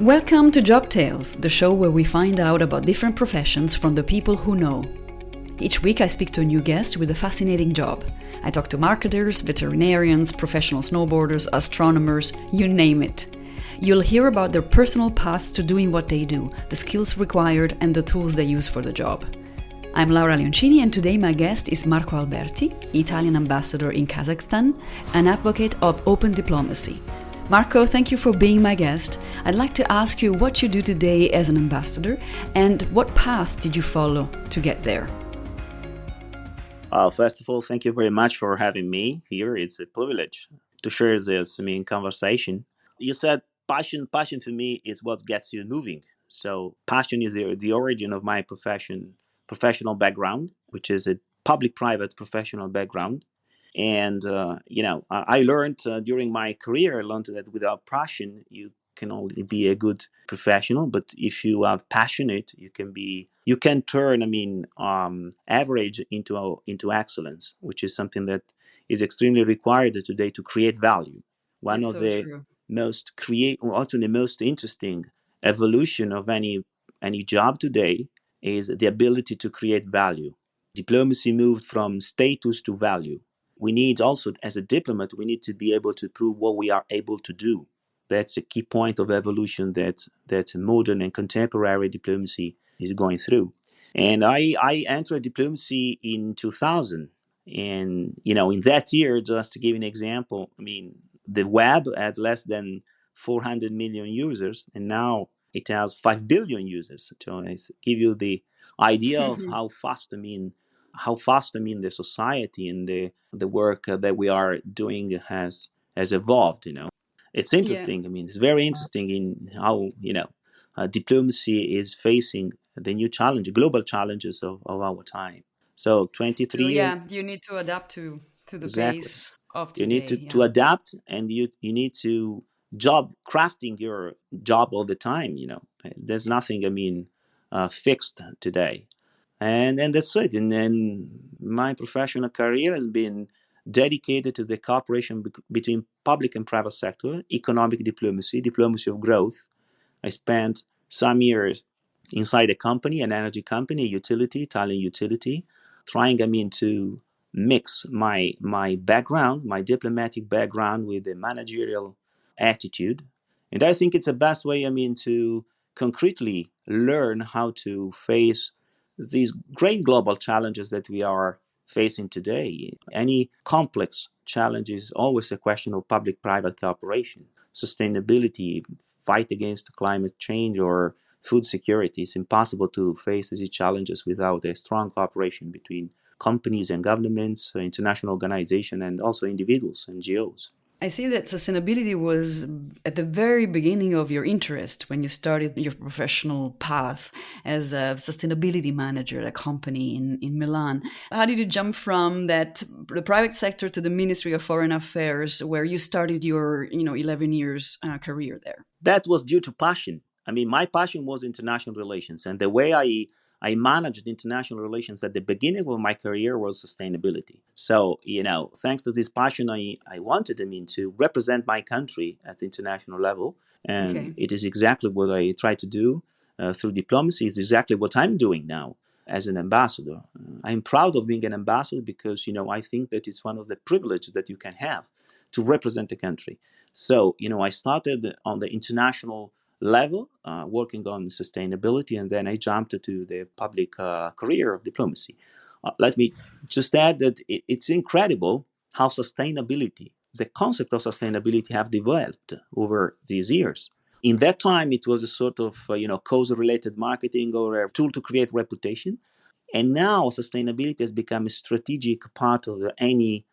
Welcome to Job Tales, the show where we find out about different professions from the people who know. Each week I speak to a new guest with a fascinating job. I talk to marketers, veterinarians, professional snowboarders, astronomers, you name it. You'll hear about their personal paths to doing what they do, the skills required and the tools they use for the job. I'm Laura Leoncini and today my guest is Marco Alberti, Italian ambassador in Kazakhstan, an advocate of open diplomacy. Marco, thank you for being my guest. I'd like to ask you what you do today as an ambassador and what path did you follow to get there? First of all, thank you very much for having me here. It's a privilege to share this, conversation. You said passion. Passion for me is what gets you moving. So passion is the origin of my professional background, which is a public-private professional background. And, I learned during my career, I learned that without passion, you can only be a good professional. But if you are passionate, you can turn, average into excellence, which is something that is extremely required today to create value. One It's of so the true. also the most interesting evolution of any job today is the ability to create value. Diplomacy moved from status to value. We need also, as a diplomat, we need to be able to prove what we are able to do. That's a key point of evolution that modern and contemporary diplomacy is going through. And I entered diplomacy in 2000. And, in that year, just to give you an example, the web had less than 400 million users, and now it has 5 billion users. So I give you the idea of how fast, the society and the work that we are doing has evolved. It's Yeah, interesting. It's very interesting in how diplomacy is facing the new global challenges of our time. So 23 so years, you need to adapt to the exactly. pace of You need today. to Yeah. adapt, and you need to crafting your job all the time. There's nothing fixed today. And that's it. And then my professional career has been dedicated to the cooperation between public and private sector, economic diplomacy of growth. I spent some years inside a company, an energy company, a utility, Italian utility, trying to mix my background, my diplomatic background, with a managerial attitude. And I think it's the best way, to concretely learn how to face these great global challenges that we are facing today. Any complex challenge is always a question of public-private cooperation. Sustainability, fight against climate change, or food security. It's impossible to face these challenges without a strong cooperation between companies and governments, international organizations, and also individuals, NGOs. I see that sustainability was at the very beginning of your interest when you started your professional path as a sustainability manager at a company in Milan. How did you jump from the private sector to the Ministry of Foreign Affairs, where you started your 11 years career there? That was due to passion. My passion was international relations, and the way I managed international relations at the beginning of my career was sustainability. So, thanks to this passion, I wanted, to represent my country at the international level. And Okay. it is exactly what I try to do through diplomacy. It's exactly what I'm doing now as an ambassador. I'm proud of being an ambassador because, I think that it's one of the privileges that you can have to represent a country. So, I started on the international level, working on sustainability, and then I jumped to the public career of diplomacy. Let me just add that it's incredible how the concept of sustainability have developed over these years. In that time, it was a sort of, cause-related marketing or a tool to create reputation. And now sustainability has become a strategic part of any,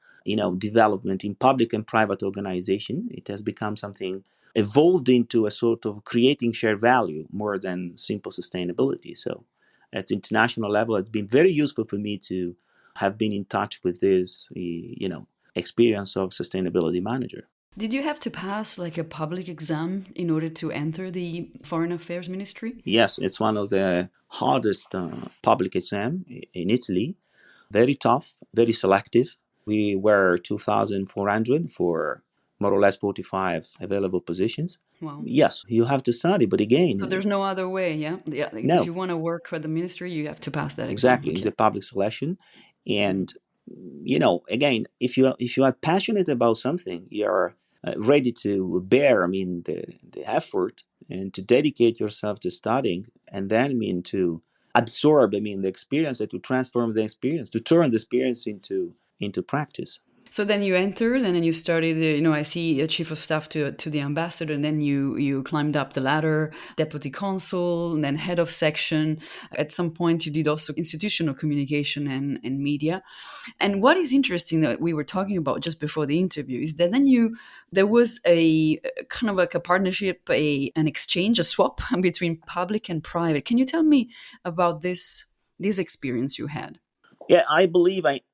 development in public and private organization. It has become something evolved into a sort of creating shared value more than simple sustainability. So at the international level, it's been very useful for me to have been in touch with this, experience of sustainability manager. Did you have to pass like a public exam in order to enter the Foreign Affairs Ministry? Yes, it's one of the hardest public exam in Italy. Very tough, very selective. We were 2,400 for more or less 45 available positions. Wow. Yes, you have to study, but again, So there's no other way, yeah? Yeah, like if no, you want to work for the ministry, you have to pass that exam. exactly. It's Okay. a public selection, Mm. and again, if you are passionate about something, you're ready to bear. I mean, the effort and to dedicate yourself to studying, and then I mean to absorb. I mean, the experience and to transform the experience, to turn the experience into practice. So then you entered, and then you started. I see a chief of staff to the ambassador, and then you climbed up the ladder, deputy consul, and then head of section. At some point, you did also institutional communication and media. And what is interesting that we were talking about just before the interview is that then there was a kind of like a partnership, an exchange, a swap between public and private. Can you tell me about this experience you had? Yeah, I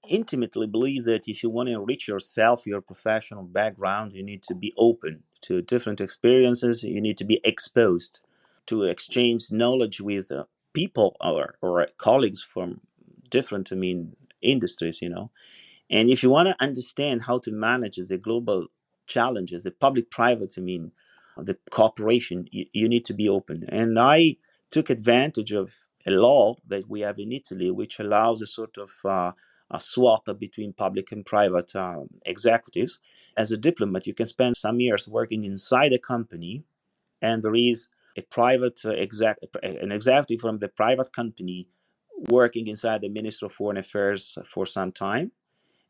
intimately believe that if you want to enrich yourself, your professional background, you need to be open to different experiences. You need to be exposed to exchange knowledge with people or colleagues from different, I mean, industries, And if you want to understand how to manage the global challenges, the public-private, I mean, the cooperation, you need to be open. And I took advantage of a law that we have in Italy, which allows a sort of a swap between public and private executives. As a diplomat, you can spend some years working inside a company, and there is a private an executive from the private company working inside the Ministry of Foreign Affairs for some time,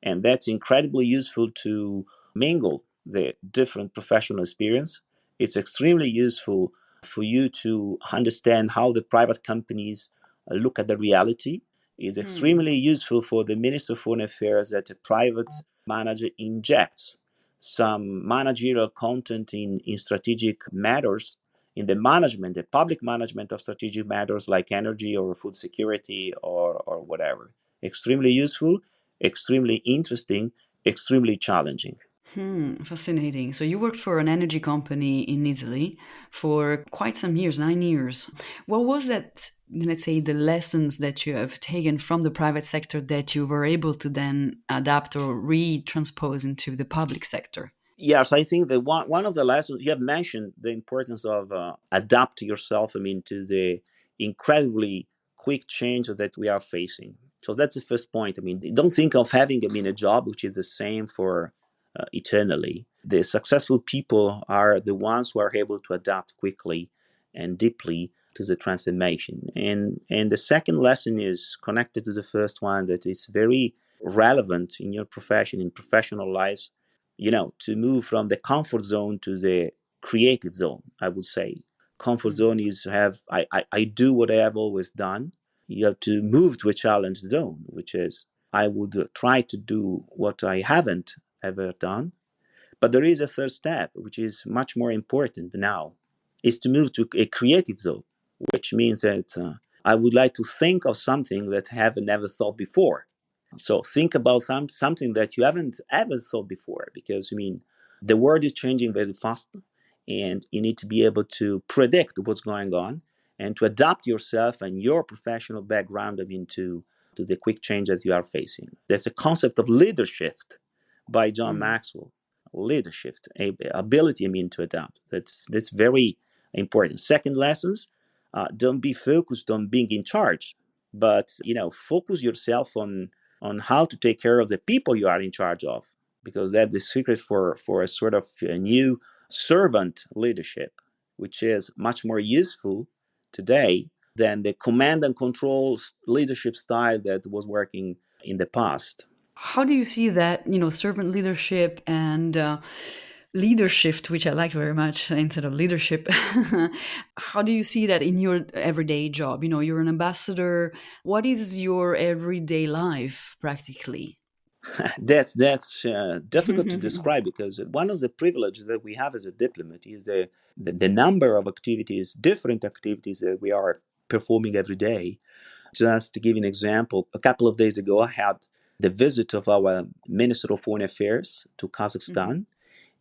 and that's incredibly useful to mingle the different professional experience. It's extremely useful for you to understand how the private companies look at the reality. It's Hmm. extremely useful for the Minister of Foreign Affairs that a private manager injects some managerial content in strategic matters, in the public management of strategic matters like energy or food security or whatever. Extremely useful, extremely interesting, extremely challenging. Fascinating. So you worked for an energy company in Italy for quite some years, 9 years. What was that, let's say, the lessons that you have taken from the private sector that you were able to then adapt or retranspose into the public sector? Yes, I think that one of the lessons you have mentioned the importance of adapt yourself. I mean, to the incredibly quick change that we are facing. So that's the first point. I mean, don't think of having a job which is the same for eternally. The successful people are the ones who are able to adapt quickly and deeply to the transformation. And the second lesson is connected to the first one, that is very relevant in your profession, in professional lives, to move from the comfort zone to the creative zone. I would say comfort zone is I do what I have always done. You have to move to a challenge zone, which is I would try to do what I haven't ever done. But there is a third step, which is much more important now, is to move to a creative zone, which means that I would like to think of something that I have never thought before. So think about something that you haven't ever thought before, because I mean, the world is changing very fast, and you need to be able to predict what's going on and to adapt yourself and your professional background, I mean, to the quick change that you are facing. There's a concept of leadership by John Mm. Maxwell. Leadership, ability, I mean, to adapt. That's very important. Second lessons: don't be focused on being in charge, but focus yourself on how to take care of the people you are in charge of, because that's the secret for a sort of a new servant leadership, which is much more useful today than the command and control leadership style that was working in the past. How do you see that, servant leadership and leadership, which I like very much instead of leadership? How do you see that in your everyday job? You're an ambassador. What is your everyday life practically? That's difficult to describe, because one of the privileges that we have as a diplomat is the number of activities, different activities that we are performing every day. Just to give you an example, a couple of days ago, I had the visit of our Minister of Foreign Affairs to Mhm. Kazakhstan,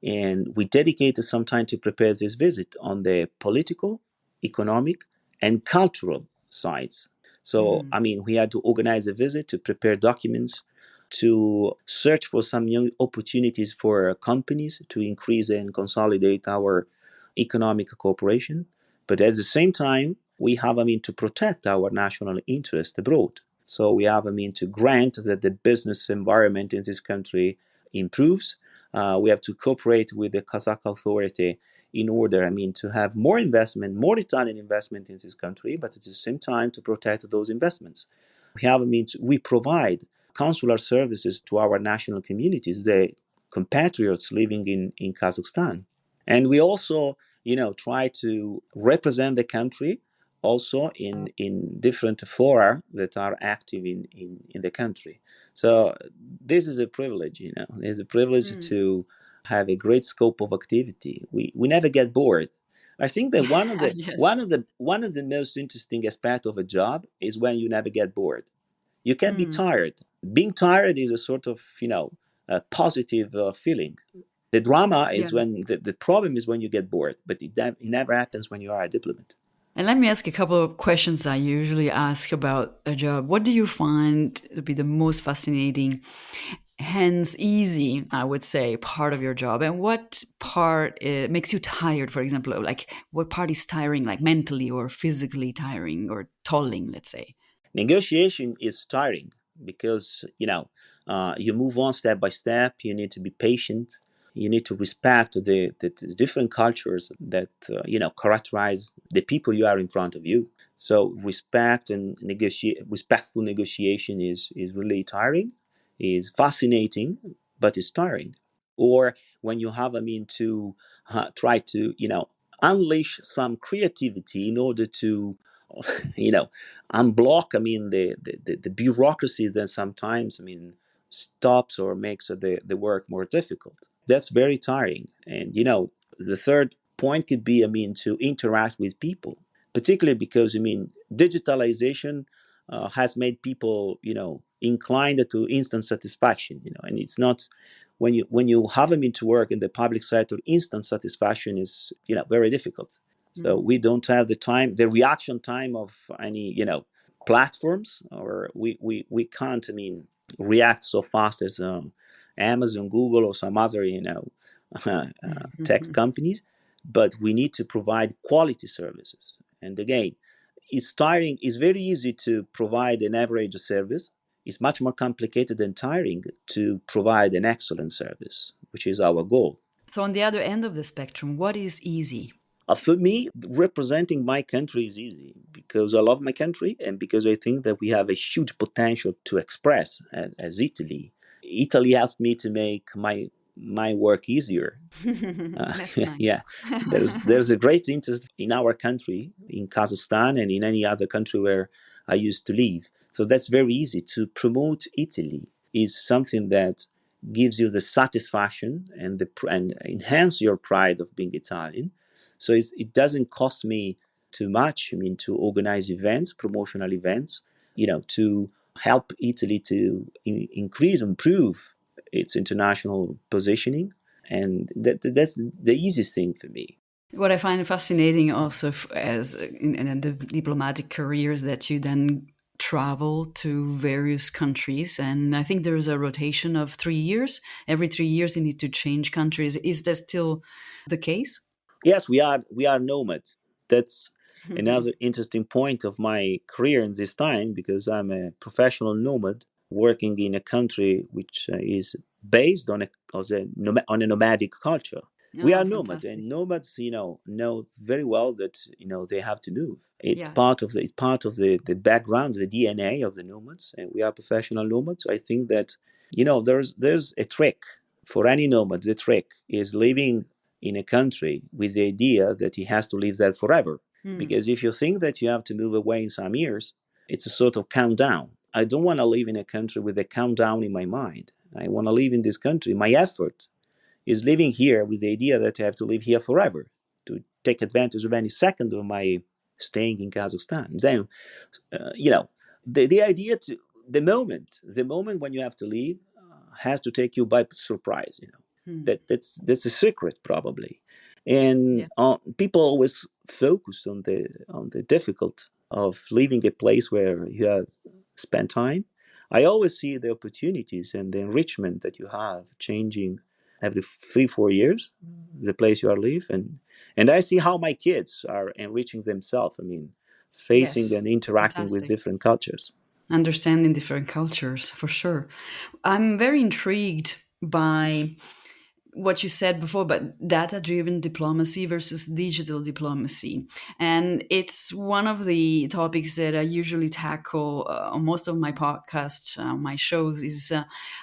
and we dedicated some time to prepare this visit on the political, economic, and cultural sides. So, Mm. I mean, we had to organize a visit, to prepare documents, to search for some new opportunities for companies to increase and consolidate our economic cooperation. But at the same time, we have, to protect our national interest abroad. So we have, to grant that the business environment in this country improves. We have to cooperate with the Kazakh authority in order, to have more investment, more Italian investment in this country, but at the same time to protect those investments. We have, we provide consular services to our national communities, the compatriots living in Kazakhstan. And we also, try to represent the country also in different fora that are active in the country. So this is a privilege, It's a privilege to have a great scope of activity. We never get bored. I think that Yes. one of the most interesting aspects of a job is when you never get bored. You can be tired. Being tired is a sort of, a positive feeling. The drama Yeah. is when the problem is when you get bored, but it never happens when you are a diplomat. And let me ask a couple of questions I usually ask about a job. What do you find to be the most fascinating, hence easy, I would say, part of your job? And what part makes you tired, for example? Like, what part is tiring, like mentally or physically tiring or tolling, let's say? Negotiation is tiring because, you move on step by step. You need to be patient. You need to respect the different cultures that, characterize the people you are in front of you. So respectful negotiation is really tiring, is fascinating, but it's tiring. Or when you have, to try to, unleash some creativity in order to, you know, unblock, the bureaucracy that sometimes, stops or makes the work more difficult. That's very tiring. And, the third point could be, to interact with people, particularly because, digitalization has made people, inclined to instant satisfaction, and it's not, when you have them into work in the public sector, instant satisfaction is, very difficult. So we don't have the reaction time of any, platforms, or we can't, react so fast as Amazon, Google, or some other, tech companies. But we need to provide quality services. And again, it's tiring. It's very easy to provide an average service. It's much more complicated and tiring to provide an excellent service, which is our goal. So, on the other end of the spectrum, what is easy? For me, representing my country is easy because I love my country and because I think that we have a huge potential to express as Italy. Italy asked me to make my work easier. That's nice. Yeah, there's a great interest in our country, in Kazakhstan, and in any other country where I used to live. So that's very easy to promote Italy. Is something that gives you the satisfaction and enhance your pride of being Italian. So it doesn't cost me too much. To organize events, promotional events, to help Italy to increase, improve its international positioning, and that's the easiest thing for me. What I find fascinating also as in the diplomatic careers that you then travel to various countries, and I think there is a rotation of 3 years. Every 3 years, you need to change countries. Is that still the case? Yes, we are nomads. That's another interesting point of my career in this time because I'm a professional nomad working in a country which is based on a nomadic culture. We Oh, are nomads, fantastic! and nomads, know very well that they have to move. It's Yeah. part of the background, the DNA of the nomads, and we are professional nomads. I think that there's a trick for any nomad. The trick is living in a country with the idea that he has to live there forever. Hmm. Because if you think that you have to move away in some years, it's a sort of countdown. I don't want to live in a country with a countdown in my mind. I want to live in this country. My effort is living here with the idea that I have to live here forever, to take advantage of any second of my staying in Kazakhstan. Then, you know, the idea to the moment when you have to leave has to take you by surprise. Hmm. That's a secret probably, and Yeah. people always focus on the difficult of leaving a place where you have spent time. I always see the opportunities and the enrichment that you have changing every 3 4 years, the place you are live, and I see how my kids are enriching themselves. I mean, facing Yes, and interacting with fantastic. different cultures. Understanding different cultures, for sure. I'm very intrigued by what you said before about data driven diplomacy versus digital diplomacy. And it's one of the topics that I usually tackle on most of my podcasts, my shows, is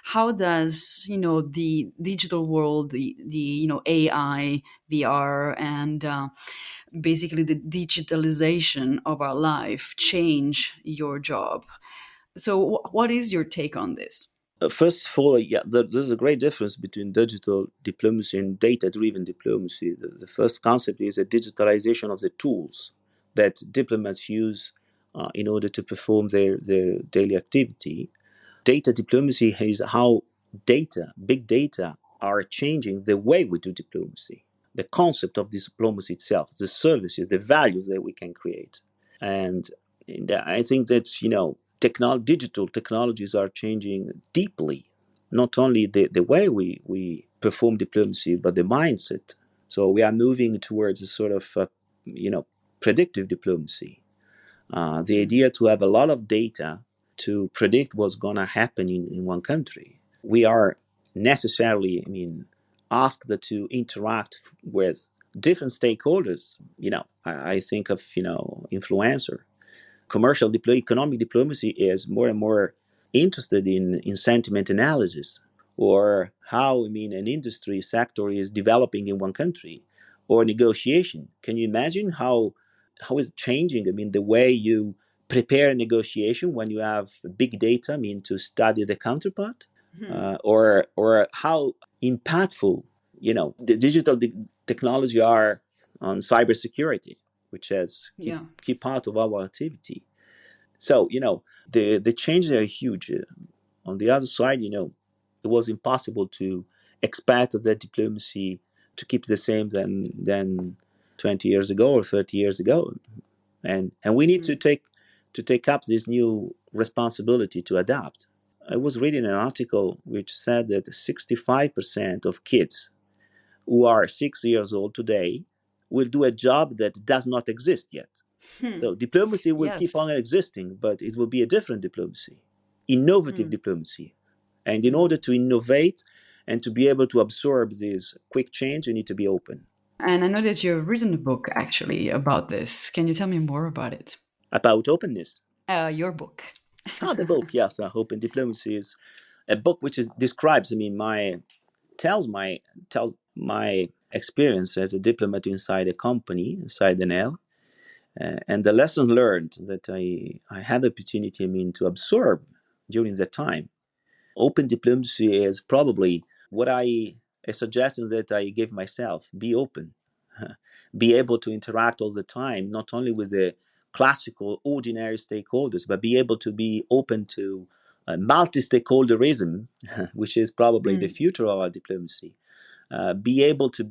how does, the digital world, the AI, VR, and basically the digitalization of our life change your job. So, what is your take on this? First of all, yeah, there's a great difference between digital diplomacy and data-driven diplomacy. The first concept is a digitalization of the tools that diplomats use in order to perform their daily activity. Data diplomacy is how big data, are changing the way we do diplomacy, the concept of diplomacy itself, the services, the values that we can create. And I think that digital technologies are changing deeply, not only the way we perform diplomacy, but the mindset. So we are moving towards a sort of you know predictive diplomacy. The Mm. idea to have a lot of data to predict what's going to happen in one country. We are necessarily, asked to interact with different stakeholders. I think of influencer. Economic diplomacy is more and more interested in sentiment analysis, or how an industry sector is developing in one country, or negotiation. Can you imagine how is it changing? The way you prepare a negotiation when you have big data. To study the counterpart, Hmm. or how impactful the technology are on cybersecurity, which is Yeah. key part of our activity. So the changes are huge. On the other side, it was impossible to expect that diplomacy to keep the same than 20 years ago or 30 years ago, and we need to Mm. take up this new responsibility to adapt. I was reading an article which said that 65% of kids who are 6 years old today will do a job that does not exist yet. Hmm. So diplomacy will keep Yes. on existing, but it will be a different diplomacy, innovative Mm. diplomacy. And in Mm. order to innovate and to be able to absorb this quick change, you need to be open. And I know that you've written a book actually about this. Can you tell me more about it? About openness. Your book. The book, yes, Open Diplomacy is a book which describes, tells my experience as a diplomat inside a company, inside the L, and the lesson learned that I had the opportunity, to absorb during that time. Open diplomacy is probably what a suggestion that I gave myself: be open, be able to interact all the time, not only with the classical, ordinary stakeholders, but be able to be open to multi-stakeholderism, which is probably the Mm. future of our diplomacy. Be able to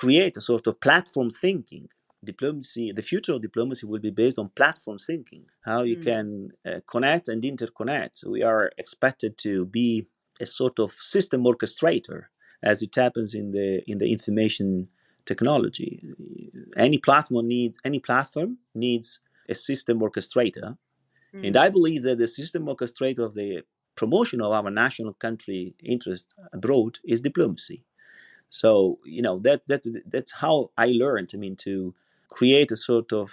create a sort of platform thinking. Diplomacy, the future of diplomacy will be based on platform thinking, how you Mm. can connect and interconnect. We are expected to be a sort of system orchestrator, as it happens in the information technology. Any platform needs a system orchestrator, and Mm. I believe that the system orchestrator of the promotion of our national country interest abroad is diplomacy. So that's how I learned. To create a sort of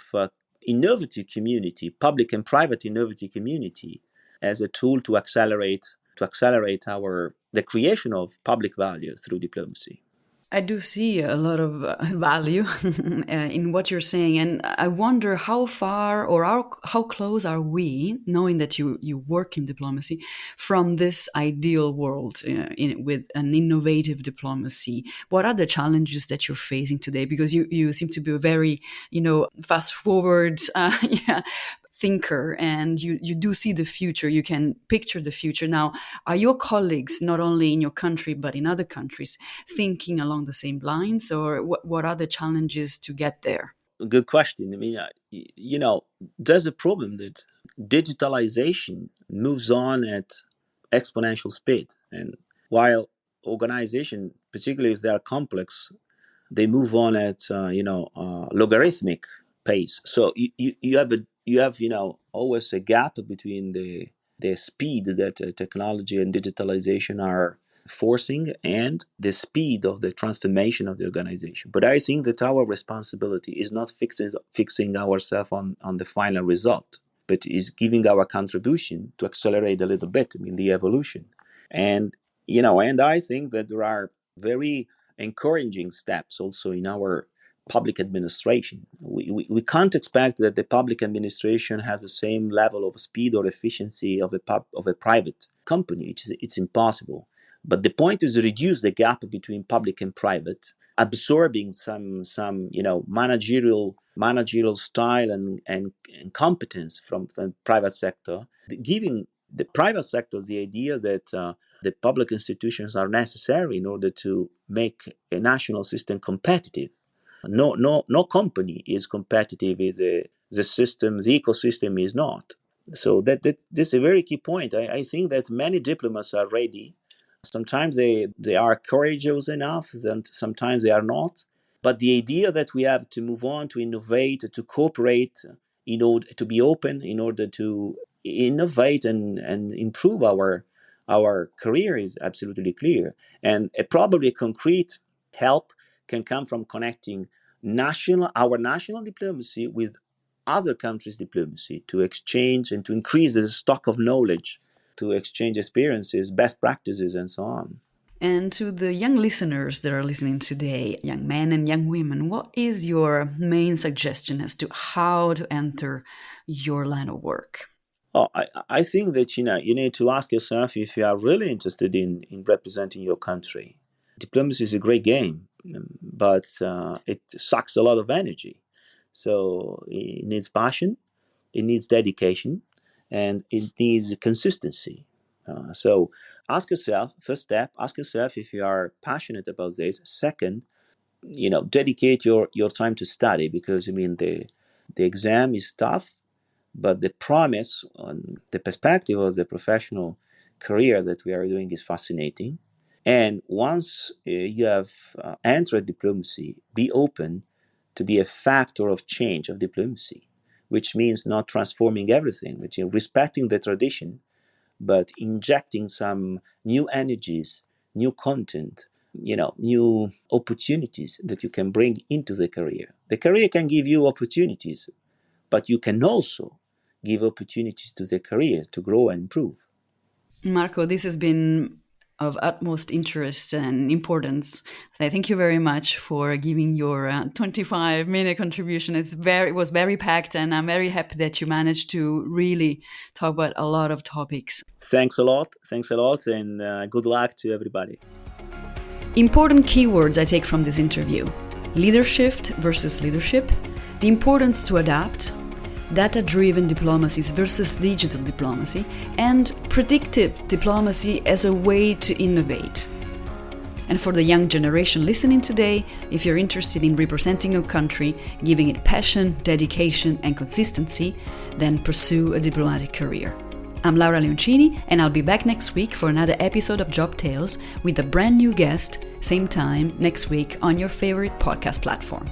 innovative community, public and private innovative community, as a tool to accelerate our the creation of public value through diplomacy. I do see a lot of value in what you're saying, and I wonder how far or how close are we, knowing that you work in diplomacy, from this ideal world with an innovative diplomacy. What are the challenges that you're facing today? Because you seem to be a very fast forward yeah, thinker, and you do see the future. You can picture the future. Now, are your colleagues, not only in your country but in other countries, thinking along the same lines, or what are the challenges to get there? Good question. There's a problem that digitalization moves on at exponential speed. And while organizations, particularly if they are complex, they move on at logarithmic pace. So you have always a gap between the speed that technology and digitalization are forcing and the speed of the transformation of the organization. But I think that our responsibility is not fixing ourselves on the final result, but is giving our contribution to accelerate a little bit, the evolution. And and I think that there are very encouraging steps also in our public administration. We can't expect that the public administration has the same level of speed or efficiency of a private company. It's impossible. But the point is to reduce the gap between public and private, absorbing some managerial style and competence from the private sector, giving the private sector the idea that the public institutions are necessary in order to make a national system competitive. No company is competitive if the ecosystem is not. So that this is a very key point. I think that many diplomats are ready. Sometimes they are courageous enough, and sometimes they are not. But the idea that we have to move on, to innovate, to cooperate, in order to be open, in order to innovate and improve our career is absolutely clear. And probably a concrete help can come from connecting our national diplomacy with other countries' diplomacy to exchange and to increase the stock of knowledge, to exchange experiences, best practices, and so on. And to the young listeners that are listening today, young men and young women, what is your main suggestion as to how to enter your line of work? Oh, I think that you need to ask yourself if you are really interested in representing your country. Diplomacy is a great game, but it sucks a lot of energy. So it needs passion, it needs dedication, and it needs consistency. So ask yourself, first step, ask yourself if you are passionate about this. Second, dedicate your time to study, because the exam is tough, but the promise on the perspective of the professional career that we are doing is fascinating. And once you have entered diplomacy, be open to be a factor of change of diplomacy, which means not transforming everything, but respecting the tradition, but injecting some new energies, new content, new opportunities that you can bring into the career. The career can give you opportunities, but you can also give opportunities to the career to grow and improve. Marco, this has been of utmost interest and importance. So thank you very much for giving your 25-minute contribution. It was very packed, and I'm very happy that you managed to really talk about a lot of topics. Thanks a lot, and good luck to everybody. Important keywords I take from this interview: leadership versus leadership, the importance to adapt, data-driven diplomacies versus digital diplomacy, and predictive diplomacy as a way to innovate. And for the young generation listening today, if you're interested in representing your country, giving it passion, dedication, and consistency, then pursue a diplomatic career. I'm Laura Leoncini, and I'll be back next week for another episode of Job Tales with a brand new guest, same time next week on your favorite podcast platform.